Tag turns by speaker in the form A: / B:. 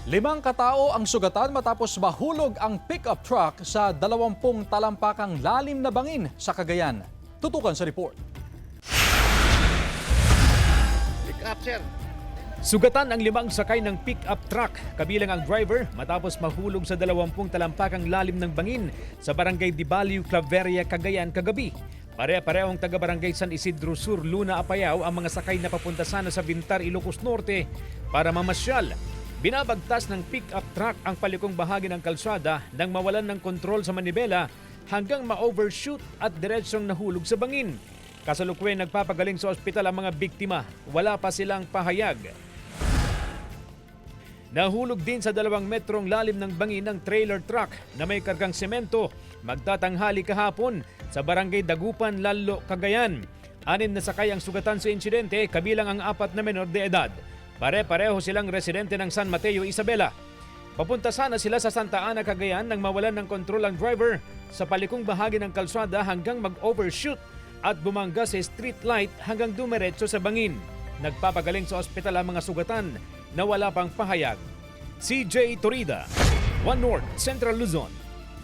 A: 5 katao ang sugatan matapos mahulog ang pickup truck sa 20 talampakang lalim na bangin sa Cagayan. Tutukan sa report.
B: Pick up, sir.
C: Sugatan ang 5 sakay ng pick-up truck, kabilang ang driver matapos mahulog sa 20 talampakang lalim ng bangin sa barangay Dibaliw, Claveria, Cagayan kagabi. Pare-parehong taga-barangay San Isidro Sur, Luna, Apayao ang mga sakay na papunta sana sa Bintar, Ilocos Norte para mamasyal. Binabagtas ng pick-up truck ang palikong bahagi ng kalsada nang mawalan ng kontrol sa manibela hanggang ma-overshoot at diretsyong nahulog sa bangin. Kasalukuyan nagpapagaling sa ospital ang mga biktima. Wala pa silang pahayag. Nahulog din sa 2 metrong lalim ng bangin ng trailer truck na may kargang semento magtatanghali kahapon sa barangay Dagupan, Lalo, Cagayan. 6 na sakay ang sugatan sa insidente, kabilang ang 4 na menor de edad. Pare-pareho silang residente ng San Mateo, Isabela. Papunta sana sila sa Santa Ana, Cagayan nang mawalan ng kontrol ang driver sa palikong bahagi ng kalsada hanggang mag-overshoot at bumangga sa street light hanggang dumiretso sa bangin. Nagpapagaling sa ospital ang mga sugatan na wala pang pahayag. CJ Torida, One North, Central Luzon.